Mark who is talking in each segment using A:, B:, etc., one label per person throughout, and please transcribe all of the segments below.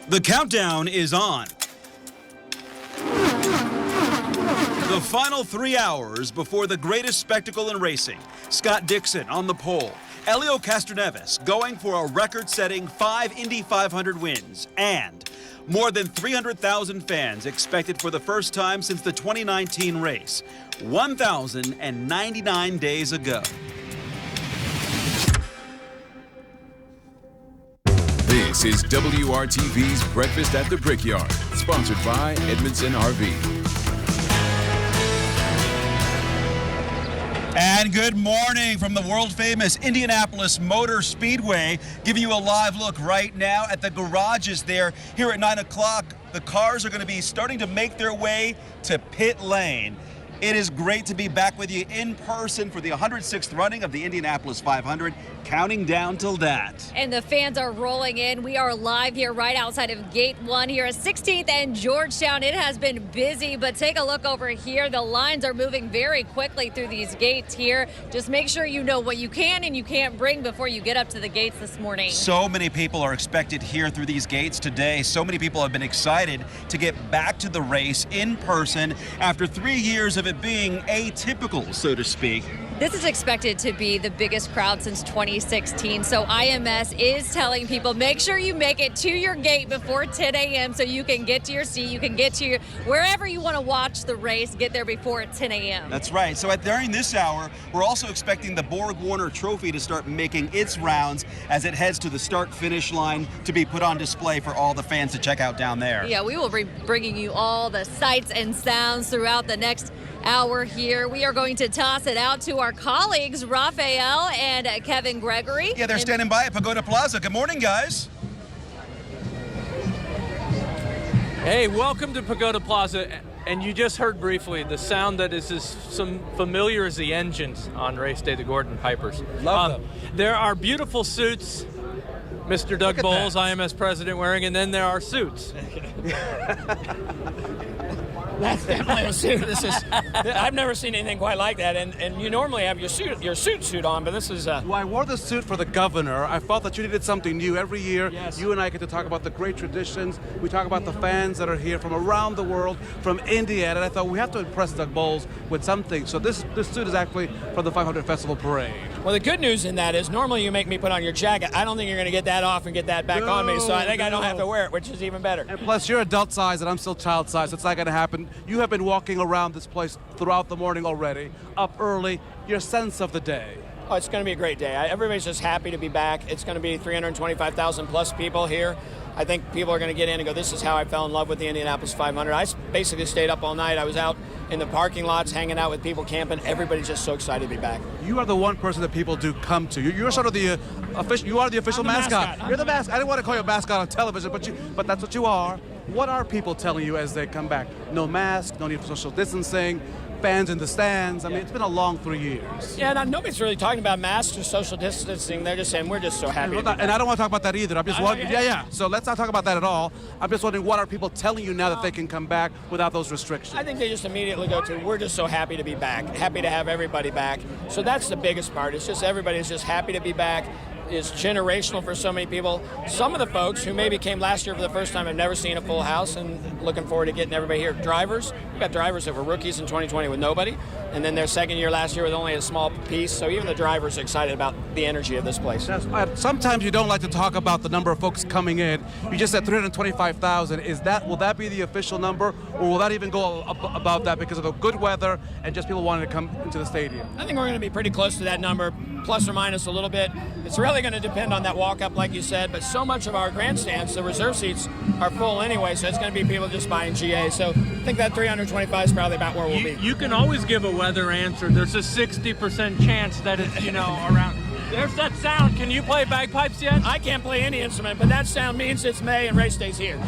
A: The countdown is on. The final 3 hours before the greatest spectacle in racing. Scott Dixon on the pole. Helio Castroneves going for a record-setting 5 Indy 500 wins. And more than 300,000 fans expected for the first time since the 2019 race. 1,099 days ago.
B: This is WRTV's Breakfast at the Brickyard, sponsored by Edmondson RV.
A: And good morning from the world-famous Indianapolis Motor Speedway, giving you a live look right now at the garages there. Here at 9 o'clock, the cars are going to be starting to make their way to pit lane. It is great to be back with you in person for the 106th running of the Indianapolis 500, counting down till that.
C: And the fans are rolling in. We are live here right outside of Gate 1 here at 16th and Georgetown. It has been busy, but take a look over here. The lines are moving very quickly through these gates here. Just make sure you know what you can and you can't bring before you get up to the gates this morning. So
A: many people are expected here through these gates today. So many people have been excited to get back to the race in person after 3 years of it being atypical, so to speak.
C: This is expected to be the biggest crowd since 2016, so IMS is telling people make sure you make it to your gate before 10 a.m. so you can get to your seat, you can get to wherever you want to watch the race, get there before 10 a.m.
A: That's right. So during this hour, we're also expecting the Borg-Warner Trophy to start making its rounds as it heads to the start-finish line to be put on display for all the fans to check out down there. Yeah, we will be bringing you all the sights and sounds throughout the next hour here. We are going to toss it out to our colleagues, Raphael and Kevin Gregory. Yeah, they're standing by at Pagoda Plaza. Good morning, guys.
D: Hey, welcome to Pagoda Plaza. And you just heard briefly the sound that is as familiar as the engines on race day, the Gordon Pipers.
E: Love them.
D: There are beautiful suits, Mr. Doug Bowles, IMS president, wearing, and then there are suits.
E: That's definitely a suit. I've never seen anything quite like that. And you normally have your suit on, but this is.
F: Well, I wore the suit for the governor. I felt that you needed something new every year.
E: Yes.
F: You and I get to talk about the great traditions. We talk about the fans that are here from around the world, from Indiana. And I thought we have to impress Doug Bowles with something. So this suit is actually for the 500 Festival Parade.
E: Well, the good news in that is normally you make me put on your jacket. I don't think you're going to get that off and get that back on me, so I think I don't have to wear it, which is even better.
F: And plus, you're adult size and I'm still child size, so it's not going to happen. You have been walking around this place throughout the morning already, up early. Your sense of the day?
E: Oh, it's going to be a great day. Everybody's just happy to be back. It's going to be 325,000 plus people here. I think people are going to get in and go, this is how I fell in love with the Indianapolis 500. I basically stayed up all night. I was out in the parking lots hanging out with people camping. Everybody's just so excited to be back.
F: You are the one person that people do come to. You're sort of the official. You are the official mascot. You're the mascot. I didn't want to call you a mascot on television, but that's what you are. What are people telling you as they come back? No mask, no need for social distancing, fans in the stands. I mean, it's been a long 3 years.
E: Yeah, nobody's really talking about masks or social distancing. They're just saying we're just so happy.
F: And I don't want to talk about that either. I'm just wondering. Yeah. So let's not talk about that at all. I'm just wondering, what are people telling you now that they can come back without those restrictions?
E: I think they just immediately go to, we're just so happy to be back, happy to have everybody back. So that's the biggest part. It's just everybody's just happy to be back. Is generational for so many people. Some of the folks who maybe came last year for the first time have never seen a full house and looking forward to getting everybody here. Drivers, we've got drivers that were rookies in 2020 with nobody, and then their second year last year with only a small piece, so even the drivers are excited about the energy of this place.
F: Sometimes you don't like to talk about the number of folks coming in. You just said 325,000. Will that be the official number, or will that even go about that because of the good weather and just people wanting to come into the stadium?
E: I think we're going to be pretty close to that number, plus or minus a little bit. It's really going to depend on that walk-up, like you said, but so much of our grandstands, the reserve seats, are full anyway, so it's going to be people just buying GA. So I think that 325 is probably about where we'll be.
D: You can always give a weather answer. There's a 60% chance that it's, around. There's that sound. Can you play bagpipes yet?
E: I can't play any instrument, but that sound means it's May and race day's here.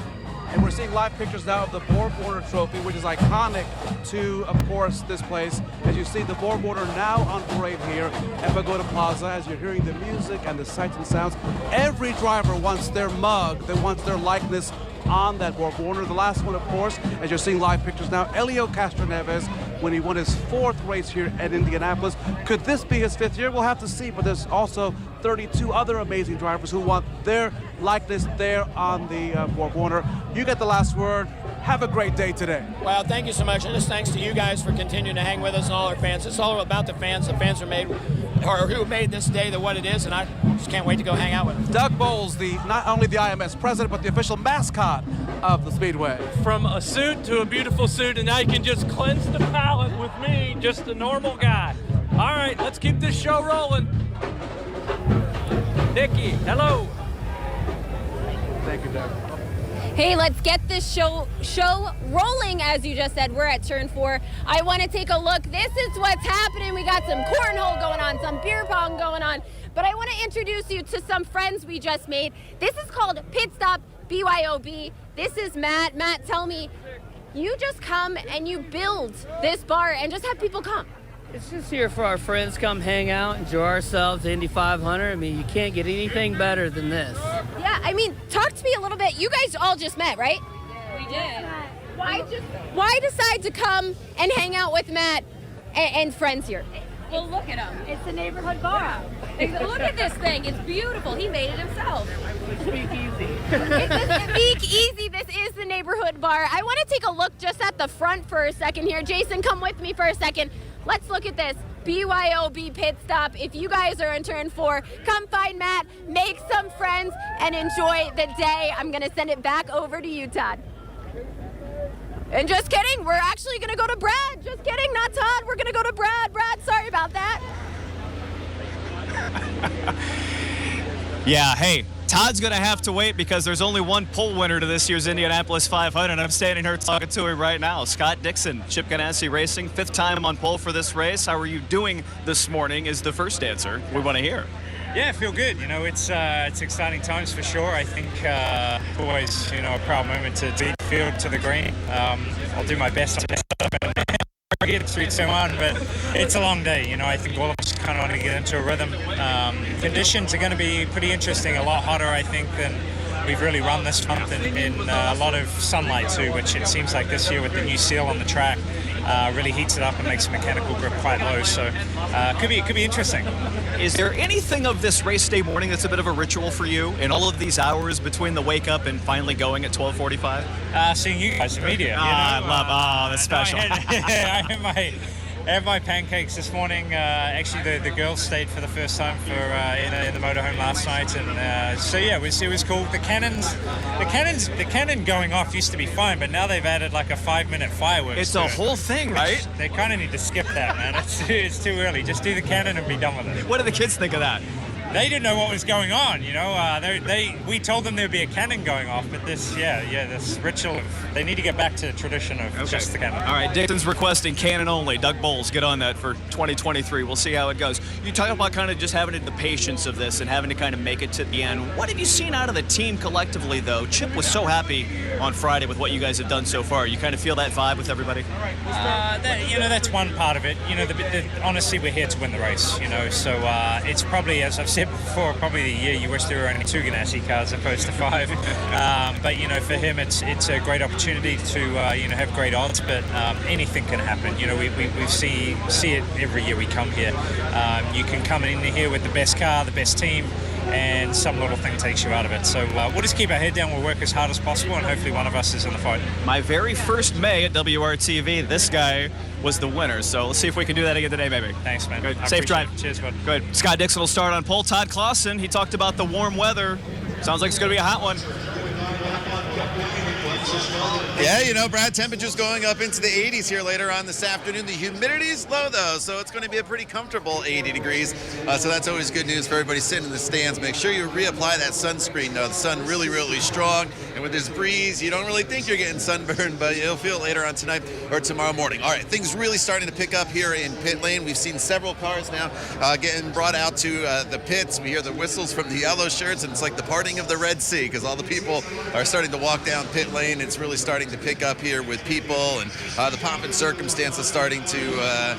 F: And we're seeing live pictures now of the Borg-Warner Trophy, which is iconic to, of course, this place. As you see the Borg-Warner now on parade here at Pagoda Plaza, as you're hearing the music and the sights and sounds. Every driver wants their mug, they want their likeness on that Borg-Warner. The last one, of course, as you're seeing live pictures now, Helio Castroneves, when he won his 4th race here at Indianapolis. Could this be his 5th year? We'll have to see, but there's also 32 other amazing drivers who want their likeness there on the Borg Warner. You get the last word. Have a great day today.
E: Well, thank you so much, and just thanks to you guys for continuing to hang with us and all our fans. It's all about the fans. The fans are made, or who made this day what it is, and I just can't wait to go hang out with them.
F: Doug Bowles, not only the IMS president, but the official mascot of the Speedway.
D: From a suit to a beautiful suit, and now you can just cleanse the palate with me, just a normal guy. All right, let's keep this show rolling. Nikki, hello.
F: Thank you, Doug.
G: Hey, let's get this show rolling. As you just said, we're at turn 4. I want to take a look. This is what's happening. We got some cornhole going on, some beer pong going on. But I want to introduce you to some friends we just made. This is called Pit Stop BYOB. This is Matt. Matt, tell me, you just come and you build this bar and just have people come.
H: It's just here for our friends, come hang out, enjoy ourselves, Indy 500. I mean, you can't get anything better than this.
G: Yeah, I mean, talk to me a little bit. You guys all just met, right?
C: We did.
G: Why decide to come and hang out with Matt and friends here?
C: Well, look at him.
G: It's the neighborhood bar.
C: Look at this thing. It's beautiful. He made it himself.
H: Speak easy.
G: It's the Speak Easy. This is the neighborhood bar. I want to take a look just at the front for a second here. Jason, come with me for a second. Let's look at this. BYOB Pit Stop. If you guys are in turn 4, come find Matt, make some friends, and enjoy the day. I'm going to send it back over to you, Todd. And just kidding, we're actually going to go to Brad. Just kidding, not Todd. We're going to go to Brad. Brad, sorry about that.
I: Yeah, hey, Todd's going to have to wait because there's only one pole winner to this year's Indianapolis 500. I'm standing here talking to him right now. Scott Dixon, Chip Ganassi Racing, 5th time on pole for this race. How are you doing this morning is the first answer we want to hear.
J: Yeah, I feel good. You know, it's exciting times for sure. I think always, a proud moment to beat the field to the green. I'll do my best to get through so on, but it's a long day. I think all of us kind of want to get into a rhythm. Conditions are going to be pretty interesting, a lot hotter, I think, than we've really run this month, in a lot of sunlight too, which it seems like this year with the new seal on the track really heats it up and makes the mechanical grip quite low. So it could be interesting.
I: Is there anything of this race day morning that's a bit of a ritual for you in all of these hours between the wake up and finally going at 12:45?
J: Seeing you guys in media.
I: That's special.
J: I had my pancakes this morning. Actually, the girls stayed for the first time in the motorhome last night, and so yeah, it was cool. The cannon going off used to be fine, but now they've added like a 5-minute fireworks.
I: It's a whole thing, right?
J: They kind of need to skip that, man. It's too early. Just do the cannon and be done with it.
I: What do the kids think of that?
J: They didn't know what was going on, we told them there'd be a cannon going off, but this ritual, they need to get back to the tradition of just the cannon.
I: All right, Dixon's requesting cannon only. Doug Bowles, get on that for 2023. We'll see how it goes. You talk about kind of just having the patience of this and having to kind of make it to the end. What have you seen out of the team collectively, though? Chip was so happy on Friday with what you guys have done so far. You kind of feel that vibe with everybody?
J: That's one part of it. Honestly, we're here to win the race, so it's probably, as I've said before, probably the year you wish there were only 2 Ganassi cars opposed to 5. But for him, it's a great opportunity to have great odds. But anything can happen. We see it every year we come here. You can come in here with the best car, the best team, and some little thing takes you out of it. So we'll just keep our head down. We'll work as hard as possible, and hopefully one of us is in the fight.
I: My very first May at WRTV, this guy was the winner. So let's see if we can do that again today, maybe.
J: Thanks, man.
I: Good. Safe drive.
J: Cheers, bud.
I: Good. Scott Dixon will start on pole. Todd Clausen, he talked about the warm weather. Sounds like it's going to be a hot one.
K: Yeah, Brad, temperatures going up into the 80s here later on this afternoon. The humidity's low, though, so it's going to be a pretty comfortable 80 degrees. So that's always good news for everybody sitting in the stands. Make sure you reapply that sunscreen, though. The sun really, really strong. And with this breeze, you don't really think you're getting sunburned, but you'll feel it later on tonight or tomorrow morning. All right, things really starting to pick up here in pit lane. We've seen several cars now getting brought out to the pits. We hear the whistles from the yellow shirts, and it's like the parting of the Red Sea because all the people are starting to walk down pit lane. rain. It's really starting to pick up here with people, and the pomp and circumstance is starting to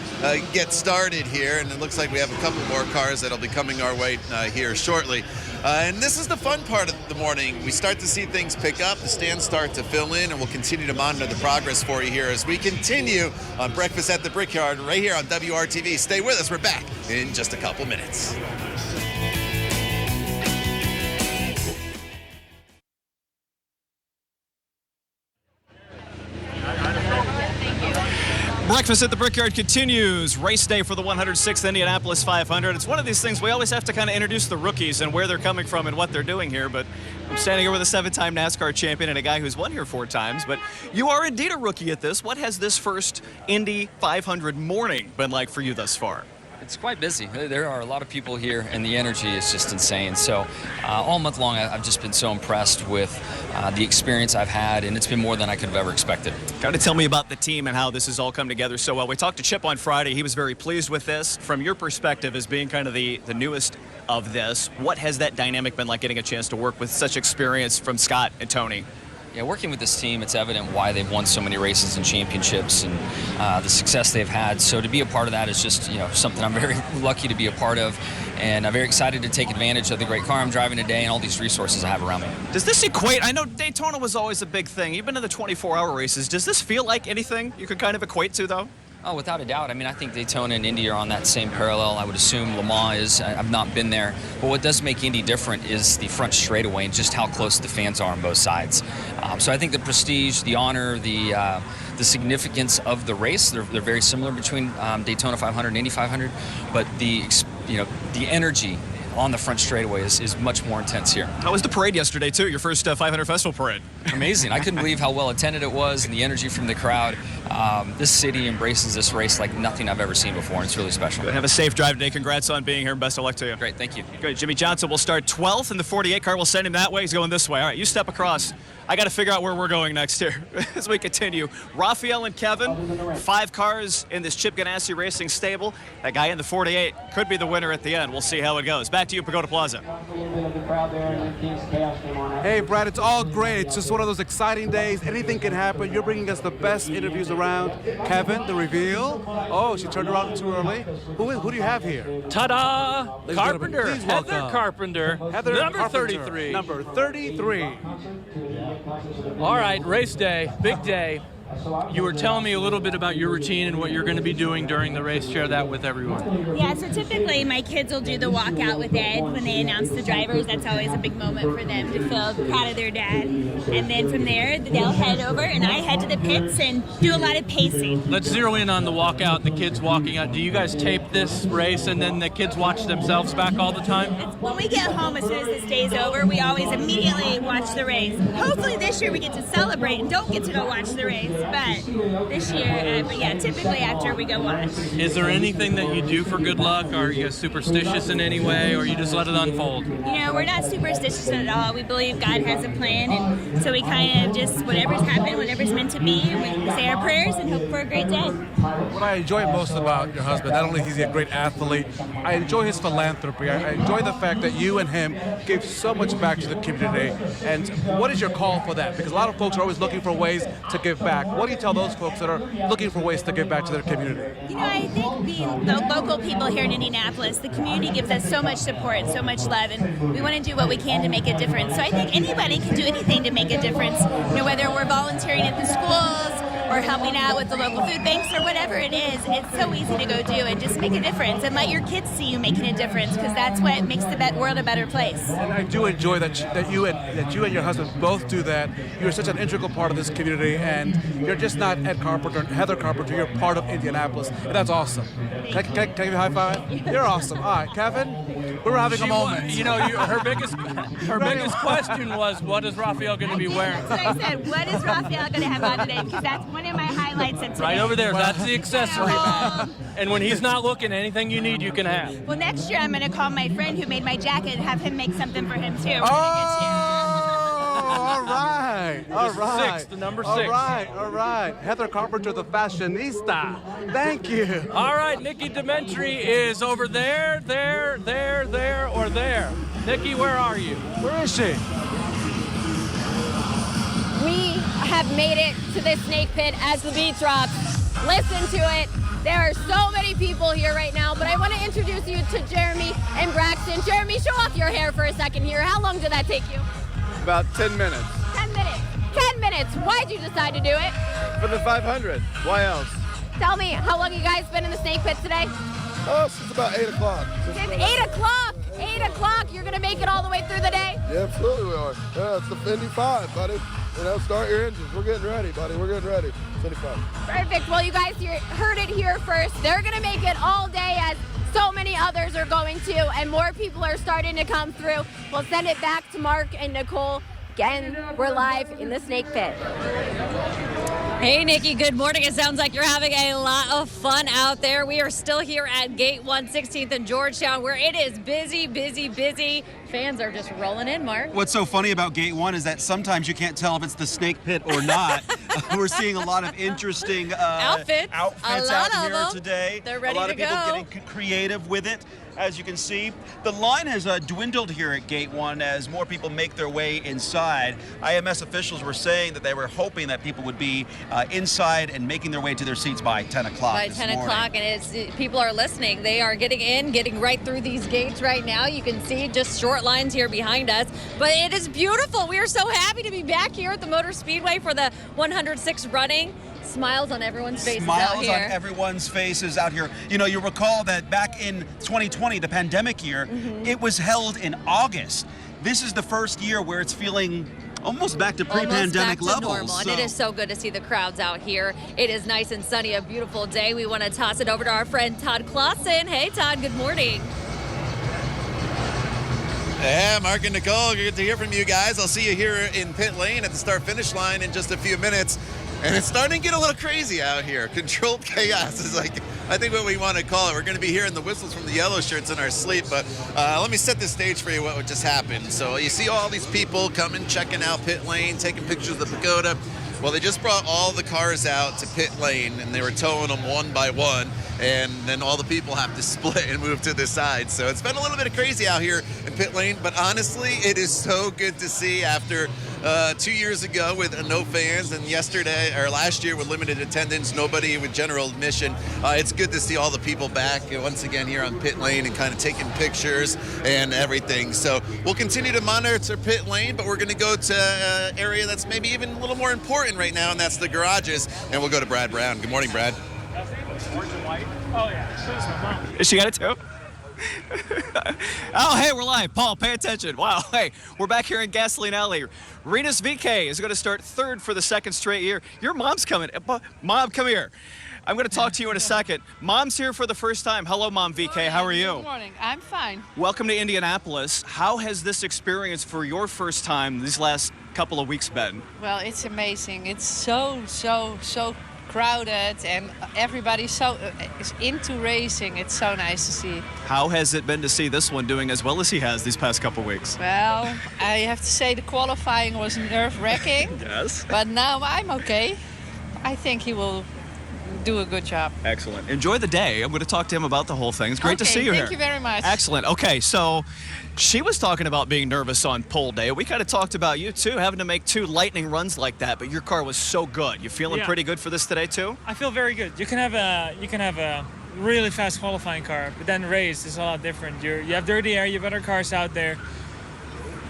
K: get started here, and it looks like we have a couple more cars that'll be coming our way here shortly. And this is the fun part of the morning. We start to see things pick up, the stands start to fill in, and we'll continue to monitor the progress for you here as we continue on Breakfast at the Brickyard right here on WRTV. Stay with us. We're back in just a couple minutes.
I: Breakfast at the Brickyard continues. Race day for the 106th Indianapolis 500. It's one of these things we always have to kind of introduce the rookies and where they're coming from and what they're doing here. But I'm standing here with a 7-time NASCAR champion and a guy who's won here 4 times. But you are indeed a rookie at this. What has this first Indy 500 morning been like for you thus far?
L: It's quite busy. There are a lot of people here, and the energy is just insane. So all month long, I've just been so impressed with the experience I've had, and it's been more than I could have ever expected.
I: Kind of tell me about the team and how this has all come together so well. We talked to Chip on Friday. He was very pleased with this. From your perspective as being kind of the newest of this, what has that dynamic been like, getting a chance to work with such experience from Scott and Tony?
L: Yeah, working with this team, it's evident why they've won so many races and championships and the success they've had. So to be a part of that is just, something I'm very lucky to be a part of. And I'm very excited to take advantage of the great car I'm driving today and all these resources I have around me.
I: Does this equate? I know Daytona was always a big thing. You've been in the 24-hour races. Does this feel like anything you could kind of equate to, though?
L: Oh, without a doubt. I mean, I think Daytona and Indy are on that same parallel. I would assume Le Mans is. I've not been there. But what does make Indy different is the front straightaway and just how close the fans are on both sides. So I think the prestige, the honor, the significance of the race, they're very similar between Daytona 500 and Indy 500. But the energy on the front straightaway is much more intense here.
I: How was the parade yesterday, too? Your first 500 Festival parade.
L: Amazing. I couldn't believe how well attended it was and the energy from the crowd. This city embraces this race like nothing I've ever seen before, and it's really special.
I: Good. Have a safe drive today. Congrats on being here, and best of luck to you.
L: Great. Thank you.
I: Great. Jimmy Johnson will start 12th in the 48 car. We'll send him that way. He's going this way. All right, you step across. I got to figure out where we're going next here as we continue. Raphael and Kevin, 5 cars in this Chip Ganassi Racing stable. That guy in the 48 could be the winner at the end. We'll see how it goes. Back to you, Pagoda Plaza.
F: Hey, Brad, it's all great. It's just one of those exciting days. Anything can happen. You're bringing us the best interviews around. Kevin, the reveal. Oh, she turned around too early. Who do you have here?
D: Ta-da! Carpenter.
F: Please
D: Heather
F: welcome.
D: Carpenter.
F: Heather
D: number
F: Carpenter,
D: 33.
F: Number 33.
D: All right, race day, big day. You were telling me a little bit about your routine and what you're going to be doing during the race. Share that with everyone.
M: Yeah, so typically my kids will do the walkout with Ed when they announce the drivers. That's always a big moment for them to feel proud of their dad. And then from there, they'll head over and I head to the pits and do a lot of pacing.
D: Let's zero in on the walkout, the kids walking out. Do you guys tape this race and then the kids watch themselves back all the time?
M: When we get home, as soon as this day's over, we always immediately watch the race. Hopefully this year we get to celebrate and don't get to go watch the race. But this year, typically after we go watch.
D: Is there anything that you do for good luck? Are you superstitious in any way, or you just let it unfold?
M: We're not superstitious at all. We believe God has a plan, and so we kind of just, whatever's happened, whatever's meant to be, we say our prayers and hope for a great day.
F: What I enjoy most about your husband, not only is he a great athlete, I enjoy his philanthropy. I enjoy the fact that you and him give so much back to the community. And what is your call for that? Because a lot of folks are always looking for ways to give back. What do you tell those folks that are looking for ways to give back to their community?
M: I think being the local people here in Indianapolis, the community gives us so much support and so much love, and we want to do what we can to make a difference. So I think anybody can do anything to make a difference, whether we're volunteering at the schools or helping out with the local food banks or whatever it is. It's so easy to go do and just make a difference and let your kids see you making a difference, because that's what makes the world a better place.
F: And I do enjoy that you and your husband both do that. You're such an integral part of this community, and you're just not Ed Carpenter and Heather Carpenter. You're part of Indianapolis, and that's awesome. Can I give you a high five? You're awesome. All right, Kevin, we're having a moment.
D: Her biggest question was, what is Raphael going to be wearing?
M: That's what I said. What is Raphael going to have on today? Because that's one of my highlights of today.
D: Right over there. That's the accessory bag. And when he's not looking, anything you need, you can have.
M: Well, next year I'm going to call my friend who made my jacket and have him make something for him too.
F: All right. All right.
D: Six, the number 6.
F: All right. Heather Carpenter, the fashionista. Thank you.
D: All right, Nikki Dementri is over there, or there. Nikki, where are you?
F: Where is she?
G: We have made it to this snake pit as the beat drops. Listen to it. There are so many people here right now, but I want to introduce you to Jeremy and Braxton. Jeremy, show off your hair for a second here. How long did that take you?
N: About 10 minutes.
G: 10 minutes. 10 minutes. Why'd you decide to do it?
N: For the 500. Why else?
G: Tell me, how long you guys been in the snake pit today?
N: Oh, since about 8 o'clock.
G: Since 8 o'clock. 8 o'clock. You're going to make it all the way through the day?
N: Yeah, absolutely we are. Yeah, it's the Indy 5, buddy. You know, start your engines. We're getting ready, buddy. We're getting ready. It's Indy 5.
G: Perfect. Well, you guys heard it here first. They're going to make it all day as so many others are going to, and more people are starting to come through. We'll send it back to Mark and Nicole. Again, we're live in the snake pit.
C: Hey, Nikki, good morning. It sounds like you're having a lot of fun out there. We are still here at Gate 1, 16th in Georgetown, where it is busy, busy, busy. Fans are just rolling in, Mark.
A: What's so funny about Gate 1 is that sometimes you can't tell if it's the snake pit or not. We're seeing a lot of interesting outfits out here today.
C: They're ready
A: to go. A lot of people getting creative with it. As you can see, the line has dwindled here at Gate 1 as more people make their way inside. IMS officials were saying that they were hoping that people would be inside and making their way to their seats by 10 o'clock.
C: By 10 o'clock, and people are listening. They are getting in, getting right through these gates right now. You can see just short lines here behind us, but it is beautiful. We are so happy to be back here at the Motor Speedway for the 106th running. Smiles on everyone's faces out here.
A: Smiles on everyone's faces out here. You know, you recall that back in 2020, the pandemic year, it was held in August. This is the first year where it's feeling almost back to pre-pandemic levels.
C: Normal. And it is so good to see the crowds out here. It is nice and sunny, a beautiful day. We want to toss it over to our friend Todd Clausen. Hey, Todd, good morning.
K: Yeah, Mark and Nicole, good to hear from you guys. I'll see you here in pit lane at the start-finish line in just a few minutes. And it's starting to get a little crazy out here. Controlled chaos is like, I think what we want to call it. We're going to be hearing the whistles from the yellow shirts in our sleep, but let me set the stage for you what just happened. So you see all these people coming, checking out pit lane, taking pictures of the pagoda. Well, they just brought all the cars out to pit lane, and they were towing them one by one, and then all the people have to split and move to the side. So it's been a little bit of crazy out here in pit lane, but honestly, it is so good to see after 2 years ago with no fans, and last year with limited attendance, nobody with general admission. It's good to see all the people back once again here on pit lane and kind of taking pictures and everything. So we'll continue to monitor pit lane, but we're going to go to an area that's maybe even a little more important right now, and that's the garages. And we'll go to Brad Brown. Good morning, Brad.
J: Orange and white. Oh yeah.
I: She got it too? Oh, hey, we're live. Paul, pay attention. Wow, hey, we're back here in Gasoline Alley. Rinus VK is going to start third for the second straight year. Your mom's coming. Mom, come here. I'm going to talk to you in a second. Mom's here for the first time. Hello, Mom VK. How are you?
O: Good morning. I'm fine.
I: Welcome to Indianapolis. How has this experience for your first time these last couple of weeks been?
O: Well, it's amazing. It's so crowded, and everybody's so is into racing. It's so nice to see.
I: How has it been to see this one doing as well as he has these past couple weeks?
O: Well, I have to say the qualifying was nerve-wracking.
I: Yes.
O: But now I'm okay. I think he will do a good job.
I: Excellent. Enjoy the day. I'm going to talk to him about the whole thing. It's great to see you here.
O: Thank you very much.
I: Excellent. Okay, so she was talking about being nervous on pole day. We kind of talked about you too, having to make 2 lightning runs like that, but your car was so good. You feeling pretty good for this today too?
J: I feel very good. You can have a really fast qualifying car, but then race is a lot different. You have dirty air, you have other cars out there.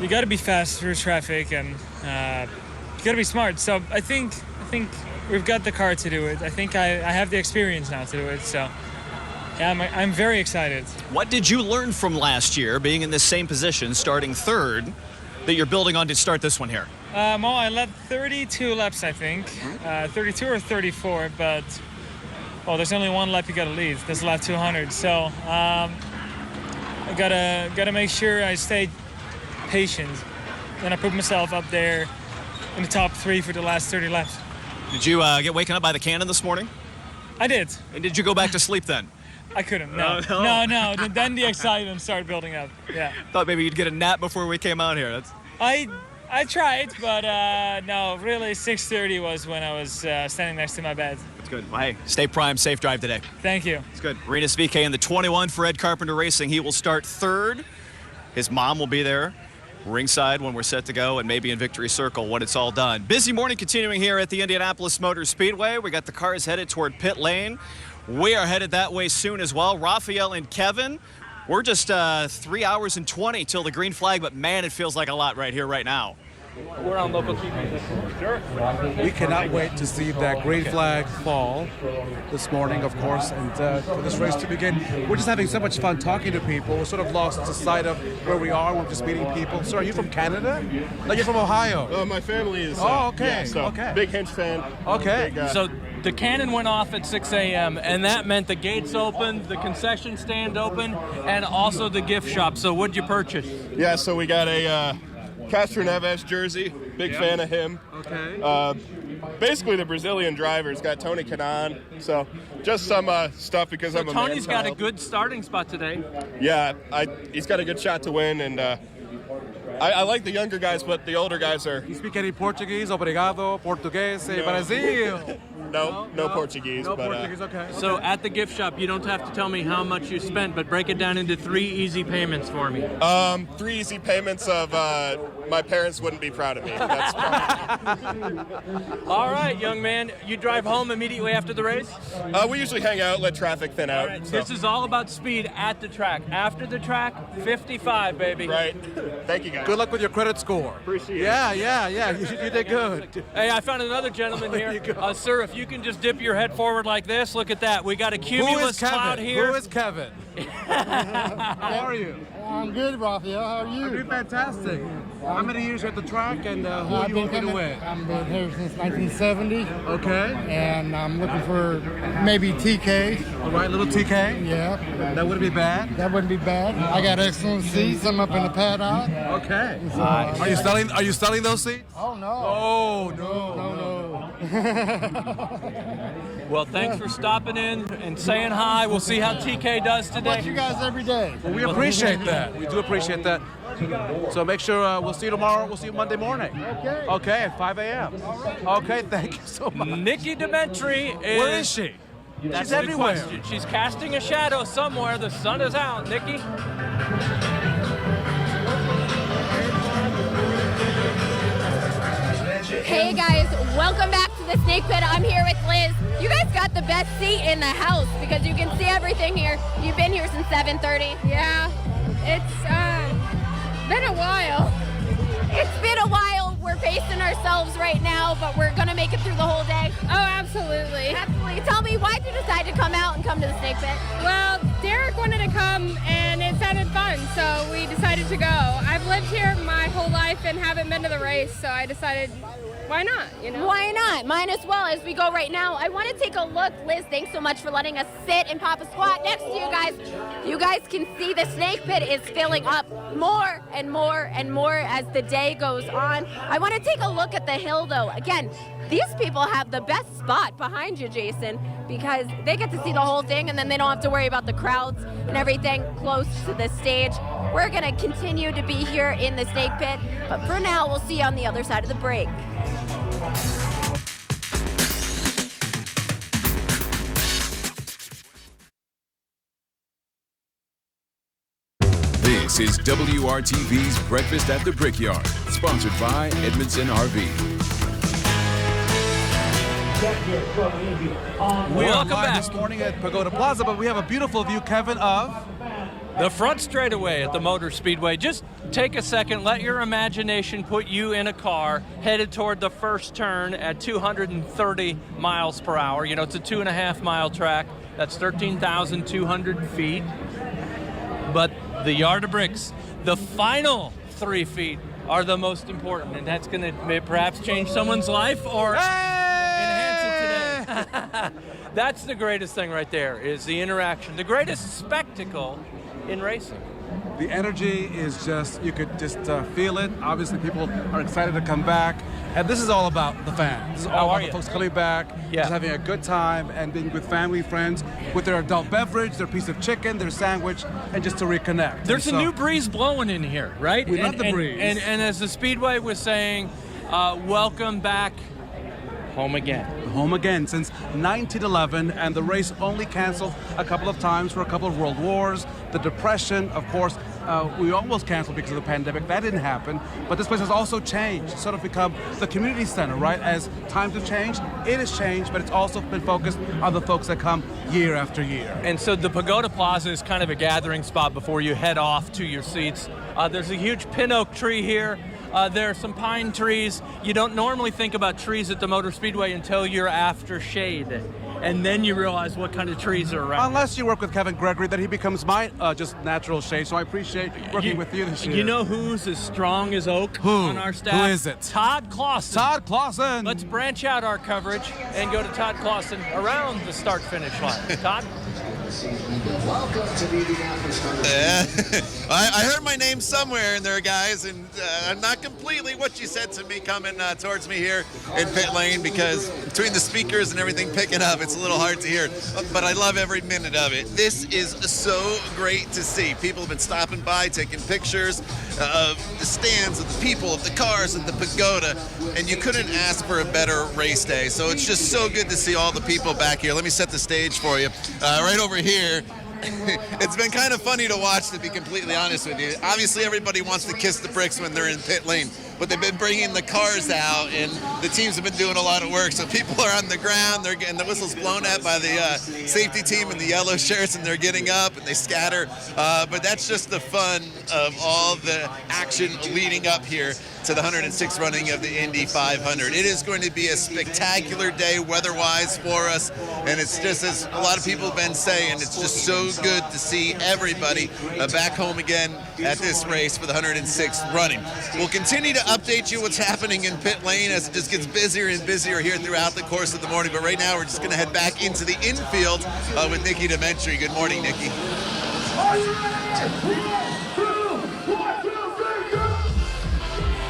J: You got to be fast through traffic, and you got to be smart. So I think we've got the car to do it. I think I have the experience now to do it. So yeah, I'm very excited.
I: What did you learn from last year, being in this same position, starting third, that you're building on to start this one here?
J: Well, I led 32 laps, I think. 32 or 34, but there's only one lap you got to lead. That's lap 200. So I gotta make sure I stay patient. And I put myself up there in the top 3 for the last 30 laps.
I: Did you get waken up by the cannon this morning?
J: I did.
I: And did you go back to sleep then?
J: I couldn't, no. No. Then the excitement started building up, yeah.
I: Thought maybe you'd get a nap before we came out here.
J: I tried, but no, really 6:30 was when I was standing next to my bed.
I: That's good. Well, hey, stay primed, safe drive today.
J: Thank you.
I: It's good. Rinus VK in the 21 for Ed Carpenter Racing. He will start third. His mom will be there. ringside when we're set to go, and maybe in Victory Circle when it's all done. Busy morning continuing here at the Indianapolis Motor Speedway. We got the cars headed toward pit lane. We are headed that way soon as well. Raphael and Kevin, we're just 3 hours and 20 till the green flag, but man, it feels like a lot right here, right now.
D: We're on local TV. Sure.
F: We cannot wait to see that green flag fall this morning, of course, and for this race to begin. We're just having so much fun talking to people. We're sort of lost sight of where we are. We're just meeting people. So are you from Canada? No, you're from Ohio.
P: My family is.
F: Oh, okay.
P: Yeah, so
F: okay.
P: Big Hinch fan.
F: Okay.
P: Big,
D: So the cannon went off at 6 a.m., and that meant the gates opened, the concession stand opened, and also the gift shop. So what'd you purchase?
P: Yeah, so we got a Castro Neves jersey. Big fan of him.
F: Okay.
P: Basically, the Brazilian driver's got Tony Kanaan. So just some stuff because
D: So
P: I'm a
D: Tony's got a
P: man-child.
D: good starting spot today.
P: Yeah, he's got a good shot to win, and I like the younger guys, but the older guys are.
F: You speak any Portuguese? Obrigado, Português, Brasil.
P: No Portuguese.
F: No
P: but,
F: Portuguese, okay.
D: So at the gift shop, you don't have to tell me how much you spent, but break it down into 3 easy payments for me.
P: 3 easy payments of my parents wouldn't be proud of me. That's
D: All right, young man. You drive home immediately after the race?
P: we usually hang out, let traffic thin out.
D: All right,
P: so.
D: This is all about speed at the track. After the track, 55, baby.
P: Right. Thank you, guys.
F: Good luck with your credit score.
P: Appreciate it.
F: Yeah. You did good.
D: Hey, I found another gentleman here. Sir, if you can just dip your head forward like this, look at that. We got a cumulus cloud here.
F: Who is Kevin? How are you?
Q: I'm good, Raphael. How are you?
F: I'm doing fantastic. How many years at the track, and who are you hoping to win?
Q: I've been here since 1970.
F: Okay.
Q: And I'm looking for maybe TK.
F: All right, little TK?
Q: Yeah.
F: That wouldn't be bad?
Q: That wouldn't be bad. I got excellent seats. I'm up in the paddock.
F: Okay.
Q: So,
F: Are you selling those seats?
Q: Oh, no.
F: Oh,
Q: No.
D: Well, thanks for stopping in and saying hi. We'll see how TK does today.
Q: I watch you guys every day.
F: Well, we appreciate that. We do appreciate that. So make sure we'll see you tomorrow. We'll see you Monday morning.
Q: Okay.
F: Okay, at 5 a.m. Okay, thank you so much.
D: Nikki Demetri is...
F: Where is she?
D: That's
F: She's
D: the
F: everywhere.
D: question. She's casting a shadow somewhere. The sun is out. Nikki?
G: Hey guys, welcome back to the Snake Pit. I'm here with Liz. You guys got the best seat in the house because you can see everything here. You've been here since 7:30.
R: Yeah, it's been a while.
G: It's been a while. We're pacing ourselves right now, but we're gonna make it through the whole day.
R: Oh, absolutely.
G: Absolutely. Tell me, why did you decide to come out and come to the Snake Pit?
R: Well, Derek wanted to come and it sounded fun, so we decided to go. I've lived here my whole life and haven't been to the race, so I decided, why not, you know?
G: Why not? Mine as well. As we go right now, I want to take a look. Liz, thanks so much for letting us sit and pop a squat next to you guys. You guys can see the Snake Pit is filling up more and more and more as the day goes on. I want to take a look at the hill, though. Again, these people have the best spot behind you, Jason, because they get to see the whole thing, and then they don't have to worry about the crowds and everything close to the stage. We're going to continue to be here in the Snake Pit, but for now, we'll see you on the other side of the break.
B: This is WRTV's Breakfast at the Brickyard, sponsored by Edmondson RV.
F: We are
D: Welcome
F: live
D: back.
F: this morning at Pagoda Plaza, but we have a beautiful view, Kevin, of
D: The front straightaway at the Motor Speedway. Just take a second, let your imagination put you in a car headed toward the first turn at 230 miles per hour. You know, it's a 2.5 mile track. That's 13,200 feet. But the yard of bricks, the final 3 feet, are the most important, and that's going to perhaps change someone's life or enhance it today. That's the greatest thing right there, is the interaction, the greatest spectacle in racing.
F: the energy is just, you could just feel it. Obviously, people are excited to come back. And this is all about the fans. This is all about the folks coming back, just having a good time and being with family, friends, with their adult beverage, their piece of chicken, their sandwich, and just to reconnect.
D: There's a new breeze blowing in here, right?
F: We love the breeze.
D: And as the Speedway was saying, welcome back home again.
F: Home again since 1911, and the race only canceled a couple of times for a couple of world wars, the Depression, of course, We almost canceled because of the pandemic. That didn't happen. But this place has also changed, sort of become the community center, right? As times have changed, it has changed, but it's also been focused on the folks that come year after year.
D: And so the Pagoda Plaza is kind of a gathering spot before you head off to your seats. There's a huge pin oak tree here. There are some pine trees. You don't normally think about trees at the Motor Speedway until you're after shade. And then you realize what kind of trees are around.
F: Unless you work with Kevin Gregory, then he becomes my just natural shade. So I appreciate working with you this year.
D: You know who's as strong as oak on our staff?
F: Who is it?
D: Todd Clausen.
F: Todd Clausen.
D: Let's branch out our coverage and go to Todd Clausen around the start-finish line. Todd?
K: Welcome to the Indianapolis. I heard my name somewhere in there, guys, and not completely what you said to me coming towards me here in pit lane, because between the speakers and everything picking up, it's a little hard to hear. But I love every minute of it. This is so great to see. People have been stopping by, taking pictures of the stands, of the people, of the cars, of the pagoda, and you couldn't ask for a better race day. So it's just so good to see all the people back here. Let me set the stage for you. Right over here, it's been kind of funny to watch, to be completely honest with you. Obviously, everybody wants to kiss the bricks when they're in pit lane, but they've been bringing the cars out, and the teams have been doing a lot of work. So people are on the ground, they're getting the whistles blown at by the safety team in the yellow shirts, and they're getting up and they scatter. But that's just the fun of all the action leading up here to the 106th running of the Indy 500. It is going to be a spectacular day weather-wise for us, and it's just, as a lot of people have been saying, it's just so good to see everybody back home again at this race for the 106th running. We'll continue to update you what's happening in pit lane as it just gets busier and busier here throughout the course of the morning, but right now we're just going to head back into the infield with Nikki Dementry. Good morning, Nikki.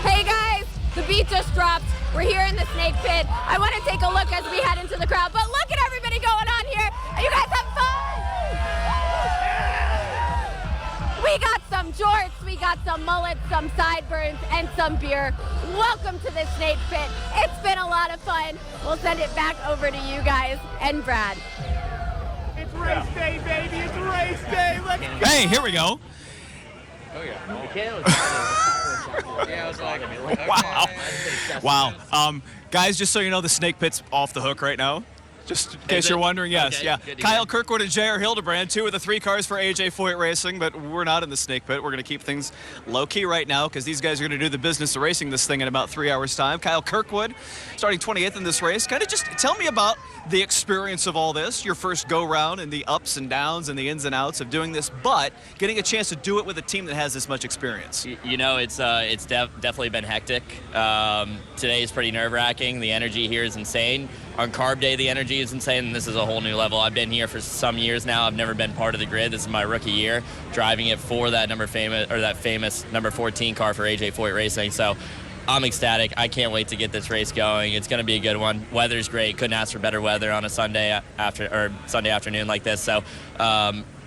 G: Hey guys, the beat just dropped. We're here in the snake pit. I want to take a look as we head into the crowd, but look at everybody going on here. Are you guys having fun? We got some jorts, we got some mullets, some sideburns, and some beer. Welcome to the snake pit. It's been a lot of fun. We'll send it back over to you guys and Brad.
S: It's race day, baby. It's race day. Let's go.
I: Hey, here we go.
S: Oh, yeah.
I: Yeah, I was like, okay. Wow. Guys, just so you know, the snake pit's off the hook right now. Just in case you're wondering, yes,
L: okay,
I: yeah.
L: good to
I: Kyle
L: hear.
I: Kirkwood and J.R. Hildebrand, 2 of the 3 cars for AJ Foyt Racing, but we're not in the snake pit. We're going to keep things low-key right now because these guys are going to do the business of racing this thing in about 3 hours' time. Kyle Kirkwood starting 28th in this race. Kind of just tell me about the experience of all this, your first go-round and the ups and downs and the ins and outs of doing this, but getting a chance to do it with a team that has this much experience.
L: You know, it's definitely been hectic. Today is pretty nerve-wracking. The energy here is insane. On Carb Day, the energy is insane, and this is a whole new level. I've been here for some years now. I've never been part of the grid. This is my rookie year, driving it for that famous number 14 car for AJ Foyt Racing. So I'm ecstatic. I can't wait to get this race going. It's going to be a good one. Weather's great. Couldn't ask for better weather on a Sunday afternoon like this. So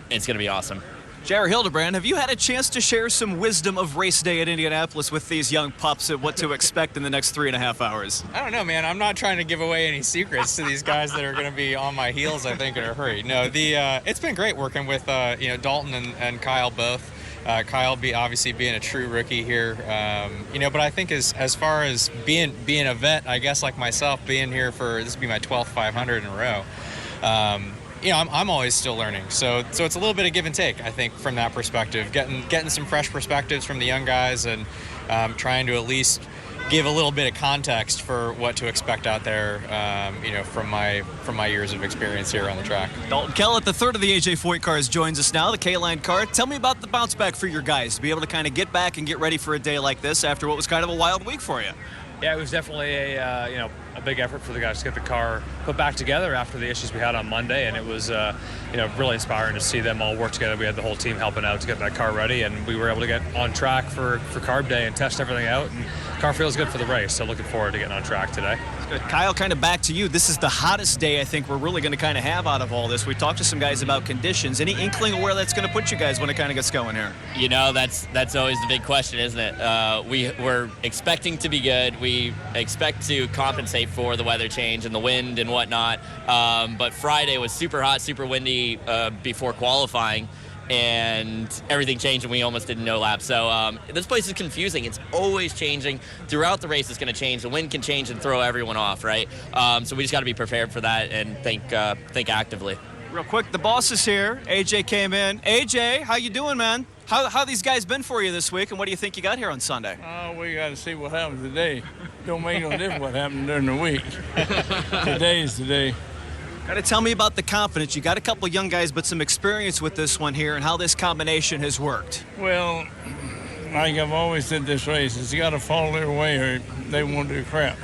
L: it's going to be awesome.
I: J.R. Hildebrand, have you had a chance to share some wisdom of race day at Indianapolis with these young pups at what to expect in the next 3.5 hours?
J: I don't know, man. I'm not trying to give away any secrets to these guys that are going to be on my heels, I think, in a hurry. No, it's been great working with Dalton and Kyle both. Kyle obviously being a true rookie here, but I think as far as being a vet, I guess like myself, being here this will be my 12th 500 in a row. I'm always still learning. So it's a little bit of give and take, I think, from that perspective. Getting some fresh perspectives from the young guys and trying to at least give a little bit of context for what to expect out there, from my years of experience here on the track.
I: Dalton Kellett, the third of the AJ Foyt cars, joins us now, the K-Line car. Tell me about the bounce back for your guys to be able to kind of get back and get ready for a day like this after what was kind of a wild week for you.
T: Yeah, it was definitely a big effort for the guys to get the car put back together after the issues we had on Monday, and it was really inspiring to see them all work together. We had the whole team helping out to get that car ready, and we were able to get on track for Carb Day and test everything out, and the car feels good for the race, so looking forward to getting on track today.
I: Good. Kyle, kind of back to you. This is the hottest day I think we're really going to kind of have out of all this. We talked to some guys about conditions. Any inkling of where that's going to put you guys when it kind of gets going here?
L: You know, that's always the big question, isn't it? We're expecting to be good. We expect to compensate for the weather change and the wind and whatnot. But Friday was super hot, super windy before qualifying.
U: and everything changed and we almost did no laps. So this place is confusing. It's always changing. Throughout the race, it's going to change. The wind can change and throw everyone off, right? So we just got to be prepared for that and think actively.
I: Real quick, the boss is here. AJ came in. AJ, how you doing, man? How these guys been for you this week, and what do you think you got here on Sunday?
V: We got to see what happens today. Don't make no difference what happened during the week. Today is today.
I: Got to tell me about the confidence. You got a couple young guys, but some experience with this one here, and how this combination has worked.
V: Well, like I've always said, this race, it's got to fall their way or they won't do crap.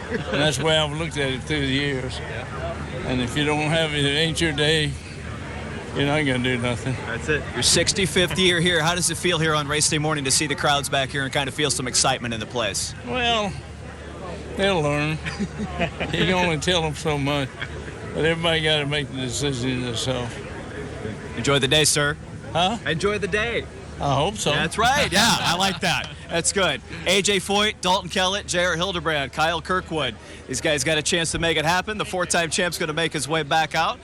V: And that's the way I've looked at it through the years. And if you don't have it, it ain't your day. You're not going to do nothing.
I: That's it. Your 65th year here. How does it feel here on race day morning to see the crowds back here and kind of feel some excitement in the place?
V: Well, they'll learn. You can only tell them so much. But everybody got to make the decision themselves.
I: Enjoy the day, sir.
V: Huh?
I: Enjoy the day.
V: I hope so.
I: That's right. Yeah, I like that. That's good. AJ Foyt, Dalton Kellett, J.R. Hildebrand, Kyle Kirkwood. These guys got a chance to make it happen. The four-time champ's going to make his way back out.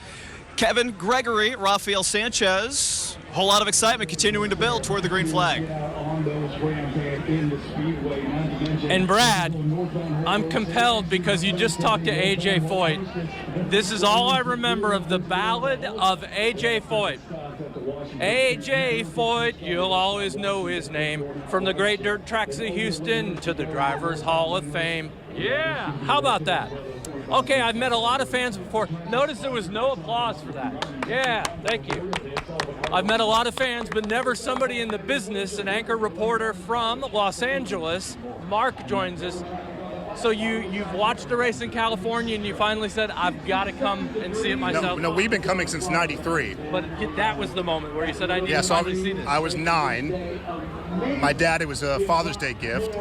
I: Kevin Gregory, Rafael Sanchez. A whole lot of excitement continuing to build toward the green flag.
D: And Brad, I'm compelled because you just talked to AJ Foyt. This is all I remember of the ballad of AJ Foyt. AJ Foyt, you'll always know his name, from the great dirt tracks of Houston to the Drivers' Hall of Fame. Yeah, how about that? Okay, I've met a lot of fans before. Notice there was no applause for that. Yeah, thank you. I've met a lot of fans, but never somebody in the business, an anchor reporter from Los Angeles. Mark joins us. So you've watched the race in California and you finally said, I've got to come and see it myself?
W: No, we've been coming since '93.
D: But that was the moment where you said, I need to finally see this.
W: I was 9. My dad, it was a Father's Day gift.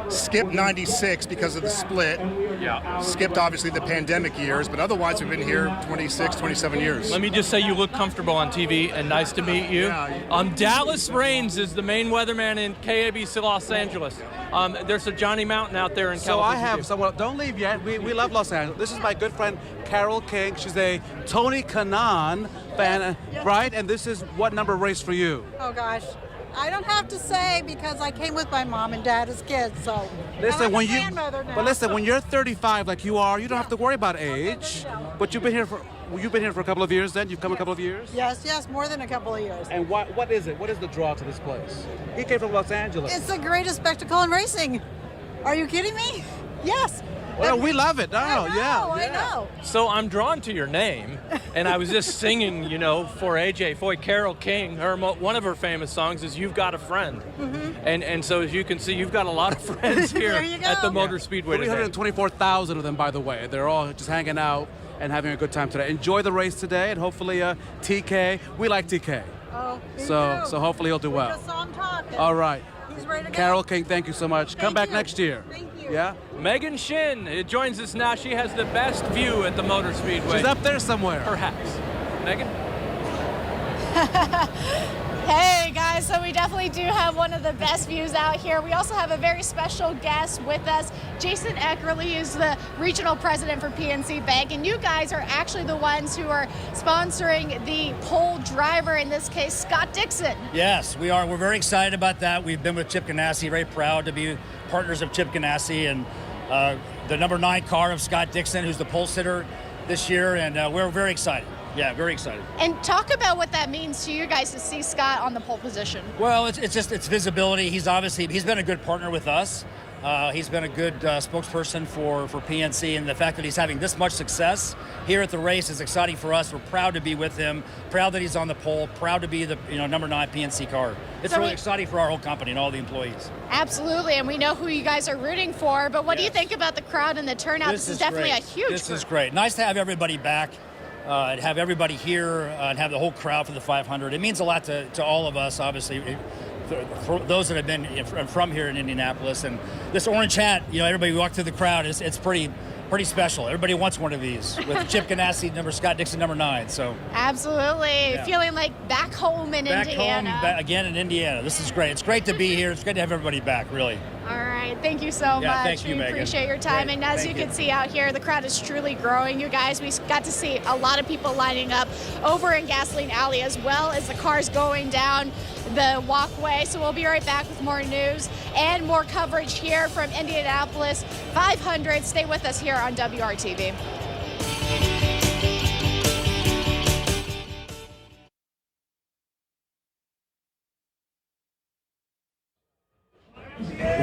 W: Skipped '96 because of the split.
D: Yeah.
W: Skipped, obviously, the pandemic years, but otherwise we've been here 26, 27 years.
D: Let me just say you look comfortable on TV, and nice to meet you. Dallas Raines is the main weatherman in KABC Los Angeles. There's a Johnny Mountain out there in California.
F: So I have someone, don't leave yet. We love Los Angeles. This is my good friend, Carol King. She's a Tony Kanaan fan, right? And this is what number race for you?
X: Oh, gosh. I don't have to say because I came with my mom and dad as kids, so.
F: Listen,
X: I'm a grandmother now.
F: But listen, when you're 35 like you are, you don't have to worry about age. But you've been here for a couple of years then? You've come a couple of years?
X: Yes, more than a couple of years.
F: And what is it? What is the draw to this place? He came from Los Angeles.
X: It's the greatest spectacle in racing. Are you kidding me? Yes.
F: Well, we love it.
X: I know.
D: So I'm drawn to your name, and I was just singing, for AJ Foyt, Carol King. One of her famous songs is "You've Got a Friend," and so as you can see, you've got a lot of friends here at the Motor Speedway.
F: 324,000 of them, by the way. They're all just hanging out and having a good time today. Enjoy the race today, and hopefully TK. We like TK.
X: Oh,
F: so hopefully he'll do well.
X: Just saw him talking.
F: All right.
X: He's ready to go.
F: Carol King, thank you so much. Come back next year.
X: Thank you.
F: Yeah?
D: Megan Shin joins us now. She has the best view at the Motor Speedway.
F: She's up there somewhere.
D: Perhaps. Megan?
Y: Hey guys, so we definitely do have one of the best views out here. We also have a very special guest with us. Jason Eckerly is the regional president for PNC Bank, and you guys are actually the ones who are sponsoring the pole driver, in this case, Scott Dixon.
Z: Yes, we are. We're very excited about that. We've been with Chip Ganassi, very proud to be partners of Chip Ganassi, and the number 9 car of Scott Dixon, who's the pole sitter this year, and we're very excited. Yeah, very excited.
Y: And talk about what that means to you guys to see Scott on the pole position.
Z: Well, it's visibility. He's been a good partner with us. He's been a good spokesperson for PNC, and the fact that he's having this much success here at the race is exciting for us. We're proud to be with him, proud that he's on the pole, proud to be the number 9 PNC car. It's really exciting for our whole company and all the employees.
Y: Absolutely, and we know who you guys are rooting for, but what do you think about the crowd and the turnout? This is definitely a huge
Z: This is great. Nice to have everybody back. And have everybody here and have the whole crowd for the 500. It means a lot to all of us, obviously, for those that have been from here in Indianapolis. And this orange hat, everybody walk through the crowd, it's pretty special. Everybody wants one of these with Chip Ganassi, Scott Dixon, number 9. So
Y: absolutely, feeling like back home in Indiana.
Z: Back home again in Indiana. This is great. It's great to be here. It's great to have everybody back, really.
Y: All right, thank you so much.
Z: Thank you,
Y: we
Z: Megan.
Y: appreciate your time.
Z: Great.
Y: And as
Z: Thank
Y: you can see out here, the crowd is truly growing. You guys, we got to see a lot of people lining up over in Gasoline Alley as well as the cars going down the walkway. So we'll be right back with more news and more coverage here from Indianapolis 500. Stay with us here on WRTV.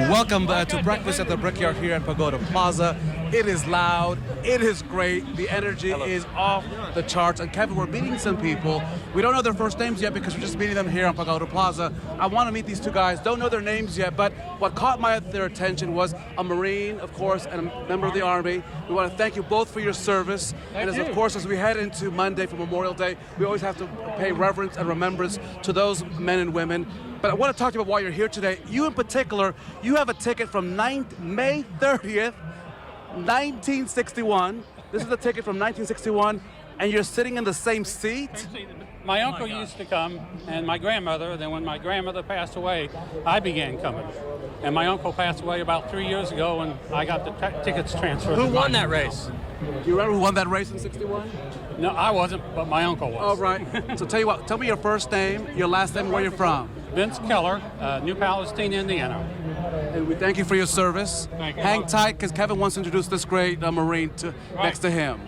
F: Welcome to breakfast at the Brickyard here at Pagoda Plaza. It is loud. It is great. The energy is off the charts. And Kevin, we're meeting some people. We don't know their first names yet because we're just meeting them here on Pagoda Plaza. I want to meet these two guys. Don't know their names yet, but what caught their attention was a Marine, of course, and a member of the Army. We want to thank you both for your service. Of course, as we head into Monday for Memorial Day, we always have to pay reverence and remembrance to those men and women. But I want to talk to you about why you're here today. You in particular, you have a ticket from May 30th, 1961. This is a ticket from 1961, and you're sitting in the same seat?
A: My uncle used to come, and my grandmother. Then when my grandmother passed away, I began coming. And my uncle passed away about 3 years ago, and I got the tickets transferred.
D: Who won that race?
F: Do you remember who won that race in 61?
A: No, I wasn't, but my uncle was.
F: Oh, right. So tell you what, tell me your first name, your last name, where you're from.
A: Vince Keller, New Palestine, Indiana.
F: And we thank you for your service.
A: Thank you.
F: Hang tight, because Kevin wants to introduce this great Marine next to him.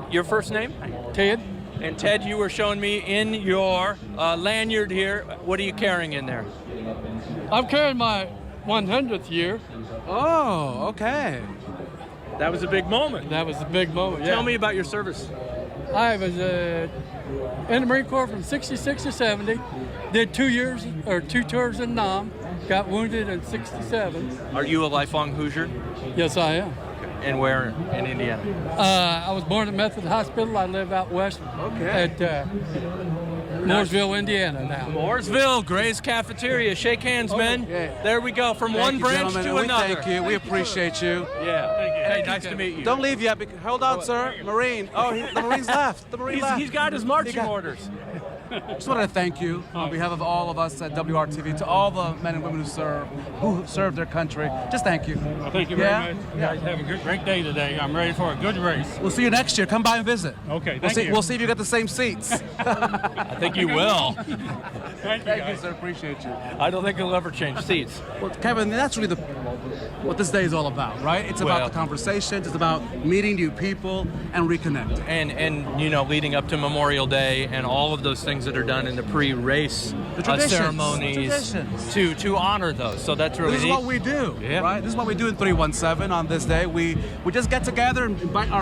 D: Your first name?
A: Ted.
D: And Ted, you were showing me in your lanyard here. What are you carrying in there?
A: I'm carrying my 100th year.
F: Oh, okay.
D: That was a big moment.
A: That was a big moment, yeah.
D: Tell me about your service.
A: I was in the Marine Corps from 66 to 70. Did 2 tours in Nam. Got wounded in 67.
D: Are you a lifelong Hoosier?
A: Yes, I am.
D: And where in Indiana?
A: I was born at Methodist Hospital. I live out west at Mooresville, Indiana now.
D: Mooresville, Gray's Cafeteria. Shake hands, men.
F: Yeah.
D: There we go, from one branch to another.
F: Thank you. We appreciate you.
D: Yeah. Hey, nice to meet you.
F: Don't leave yet. Hold on, sir. Marine. Oh, the Marine's left. The Marine left.
D: He's got his marching orders.
F: Just want to thank you on behalf of all of us at WRTV, to all the men and women who serve their country. Just thank you.
A: Well, thank you very much. You guys have a great day today. I'm ready for a good race.
F: We'll see you next year. Come by and visit.
A: Okay, thank you.
F: We'll see if you get the same seats.
D: I think you will.
A: Thank
F: you, sir. Appreciate you.
D: I don't think he'll ever change seats.
F: Well, Kevin, that's really what this day is all about, right? It's about the conversations. It's about meeting new people and reconnecting.
D: And you know, leading up to Memorial Day and all of those things that are done in the pre-race ceremonies to honor those. So that's really
F: This is what we do, right? This is what we do in 317 on this day. We just get together and invite our